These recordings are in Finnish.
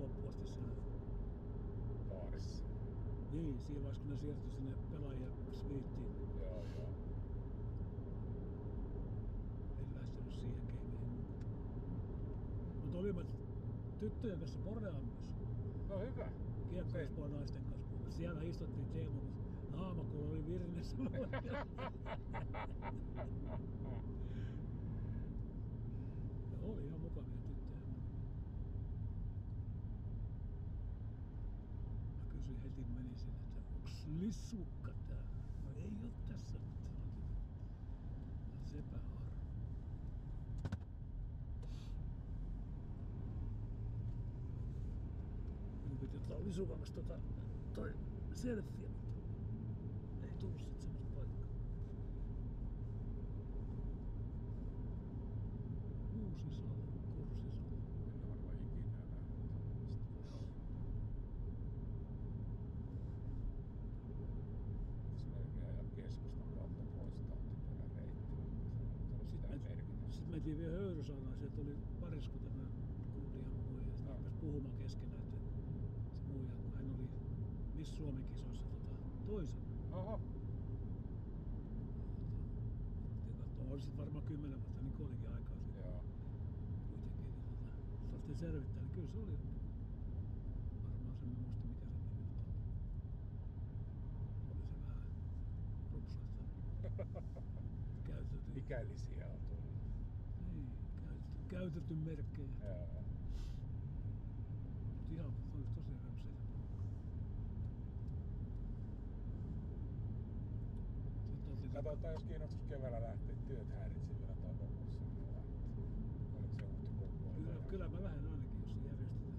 loppuun asti siellä. Baarissa. Niin, siinä vaiheessa kun ne siirtyi sinne pelaajien sviittiin. Joo. En lähtenyt siihen keimeihin. Mutta olimme tyttöjen kanssa Bordeammissa. No hyvä. Kiekkoispoa naisten kanssa. Siellä istuttiin Teemu, kun naamakulla oli virnessä. Ja oli ihan mukavia tyttöjä. Mä kysyin heti, kun menin sinne, että onks lissukka täällä? No ei oo tässä mitään. Sepä harmi. Minun piti ottaa Lisukan kanssa toi selfie, mutta ei tullut sit semmoista paikkaa. Kuusisalo, Kursisalo. En ole varmaan ikinä nähnyt. Se melkein ajaa keskustan kautta pois Tauttiperän reitti. Sitten mentiin vielä Höyrysalaan, sieltä oli pariskunta, mä kuulin ja muija, ja sitten rupesi puhumaan keskenään, että se muija, kun hän oli Miss Suomen kisoissa toisen. Oho. On sitten varmaan 10 vuotta, niin kuin olikin aikaa siinä. Joo. Kuitenkin, niin saatiin selvittää, niin kyllä se oli varmaan sen, mä muistin mikä se nimi on. Oli se vähän rupsaista. Käytetty. Ikällisiä on tullut. Niin, käytetty merkkejä. Joo. Mut ihan, se oli tosi röpseitä. Katsotaan, jos kiinnostus keväällä lähtee työt häiritsevänä tai lopussa. Oliko se huhtikuun? Kyllä mä lähden ainakin, jos se järjestetään.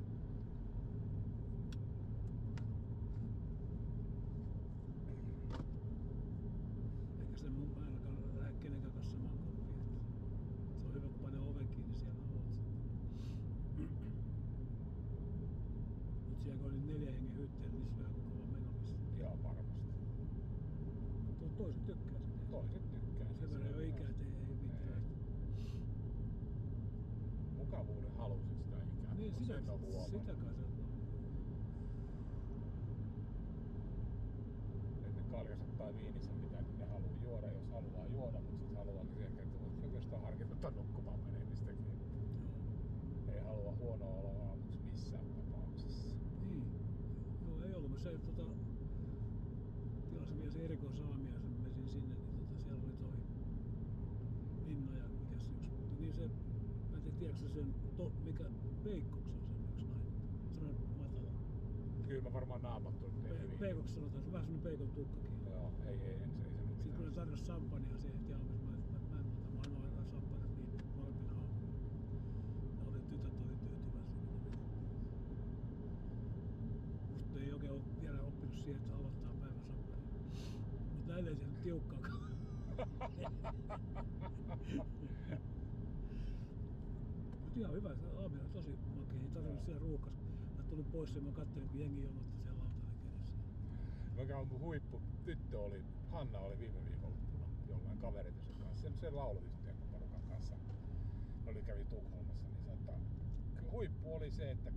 Eikä se mun ainakaan lähde kenenkään kanssa samaan koppiin. Se on hyvä, kun panee oven kiinni, siellä oot sitten. Mut siellä kun oli 4 hengen hytteen, niin se oli aika kova menomista. Ihan varmasti. Toiset tykkää sitä. Toiset tykkää. Sen verran jo ikää, ettei viitti lähteä. Mukavuuden halusit sitä ikää. Niin, sitä kai se on. Että ne kaljaset tai viinissä, mitä ne haluaa juoda, jos haluaa juoda, mutta sitten haluaa ehkä, että voit jostain harkita nukkumaan menemistäkin. Ei halua huonoa oloa aamuksi missään tapauksessa. Niin. Joo, ei ollut. Se tilasin vielä se erikoisaamiaisen, mä menin sinne, niin siellä oli toi Minna ja mikä se yksi. Niin se, mä en tiedä sen, mikä Peikkoks on sen yksi nainen. Sellainen matala. Kyllä mä varmaan naamattu nyt hyvin. Peikoksi sanotaan, se on vähän semmonen Peikon tukkakin. Joo, ei se mitään. Sitten kun ne tarjosi champagnea siihen, että mä en ota, mä annoin jotain champagnea niin molempina aamuina. Ne oli tytöt oli tyytyväisiä. Musta ei oikein ole vielä oppinut siihen, että aloittaa päivän champagnea. Mut näille ei se nyt tiukkaakaan. Mut ihan hyvä, se aamia oli tosi makea, ei tarvinnut siellä ruuhkas. Mä tulin pois ja mä kattelin, kun jengi jonotti siellä lautanen kädessä. Mikä on mun huippu tyttö oli, Hanna oli viime viikonloppuna jollain kaveritysen kanssa, sen lauluyhtiön porukan kanssa. Ne kävi Tukholmassa, niin huippu oli se, että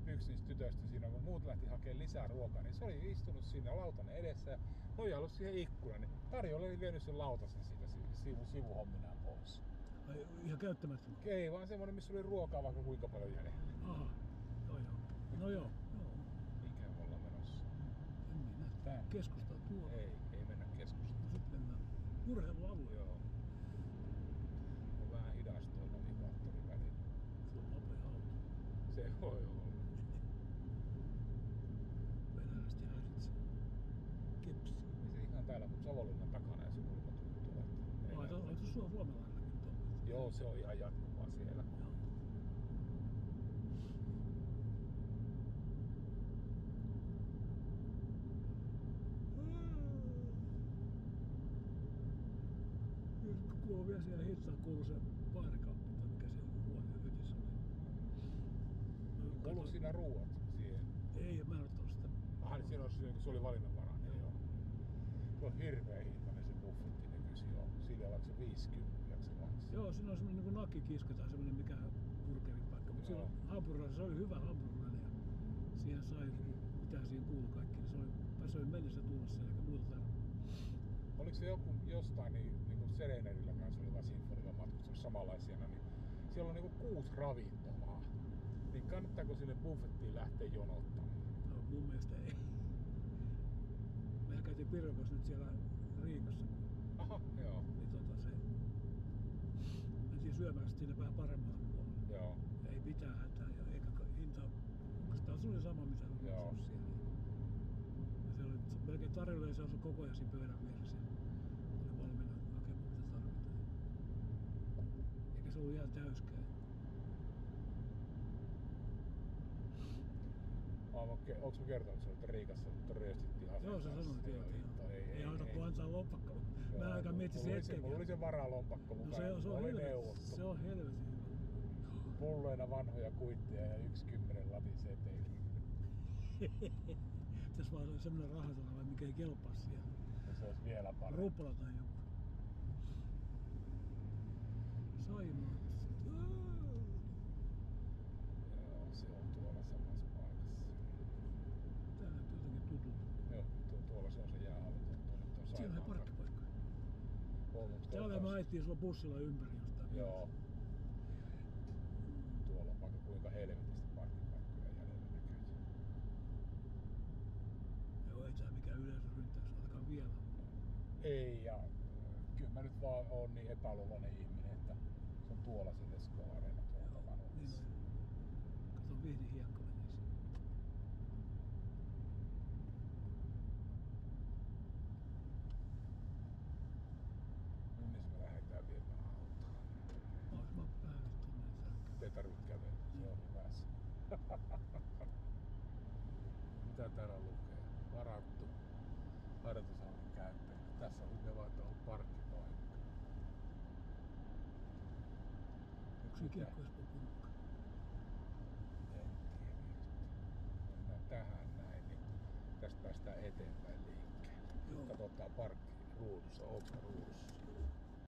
yksi niistä tytöistä siinä, kun muut lähti hakemaan lisää ruokaa, niin se oli istunut siinä lautanen edessä ja nojaillut siihen ikkunaan, niin tarjolla oli vienyt sen lautasen siitä sivuhomminaan pois. Ai, ihan käyttämättömän? Ei vaan semmonen, missä oli ruokaa vaikka kuinka paljon jäljellä. Aha, joo. No joo. Mikä me ollaan menossa? En minä. Tää. Keskustaa tuolla. Ei mennä keskustaan. No sit mennään urheilualueelle. Joo. On vähän hidas toi navigaattori välillä. Se on nopea auto. Se voi olla. Venäläisesti häiritsee. Kepsi. Ei se ihan täällä, mutta Savonlinnan takana ja se kulma tuntuu, että... Ai tuossa on Suomelaillakin tuolla. Joo, se on ihan jatkuvaa siellä. Joo. Kun on vielä siellä hitsaan kuuluu se baarikauppi, tai mikä siellä huoneen hytissä oli. Kuuluu siinä ruuat siihen? Ei, mä en ottanut sitä. Aha, niin siinä on, se oli valinnanvarainen, joo. Se on hirveä hintainen se buffetti nykyisin joo. Siinä on se 50 se maksaa. Joo, siinä on semmonen niin nakikiska tai semmonen mikä burgeripaikka. Mutta silloin hampurilainen, se oli hyvä hampurilainen. siihen sai, mitä siihen kuului kaikki, niin se oli pääsöin mennessä tulossa eikä muuta tarvitse. Oliko se joku jostain niin kuin Serenerillä kanssa oli vai Sinfonivan matkustus samanlaisia, niin siellä on niin 6 ravintolaa. Niin kannattaako sinne buffettiin lähteä jonottamaan? No mun mielestä ei. Mehän käytiin Pirkos nyt siellä Riikassa. Aha, joo. Niin mentiin syömään sinne vähän paremmalle puolelle. Joo. Ei mitään hätää ja eikä hinta. Oikeastaan se oli sama mitä oli Joo. siellä. Ja se oli melkein tarjolla ja se asui koko ajan siinä pöydän vieressä. Oli valmiina hakemaan mitä tarvitaan. Eikä se ollut ihan täyskään. Onko mä kertonut sinulle, että Riikassa ryöstettiin aseen? Joo, sä sanoit ei auta kun antaa lompakko. Mä aika mietin se hetken. Mulla oli se varalompakko mukana. No se on oli helvetin. neuvottu. Se on helvetin hyvä. Pulloina vanhoja kuitteja ja 1,10 latin seteli. Pitäis vaan olla semmonen rahatonava, mikä ei kelpaa siellä. Ja se olisi vielä parempi. Rupla tai joku. Saimaa. Joo, se on tuolla samassa paikassa. Tää näyttää jotenkin tutulta. Joo, tuolla se on se jäähalli. Siinä on ihan parkkipaikkoja. On, Täällä me ajettiin sulla bussilla ympäri jostain. Joo. Tuolla on vaikka kuinka helvetistä parkkipaikkoja jäljellä näkyy. Joo, ei tää mikään yleisöryntäys ainakaan vielä. Ei, ja kyllä mä nyt vaan oon niin epäluuloinen ihminen, että se on tuolla se Esko-areena tuolla takana. Niin on. Kato Vihdin hiekka menee sinne. Minne me lähdetään viemään autoa? Mahdollisimman päälle tuonne särkkään. Ei tarvitse kävellä, se on hyvässä. Mitä täällä lukee? Varattu harjoitusalan käyttäjä. Tässä lukee vaan, että on parkkipaikka. Onko se kiekkoispo porukka? En tiedä. Mennään tähän näin, niin tästä päästään eteenpäin liikkeelle. Joo. Katsotaan parkkiruudussa, onko ruudussa.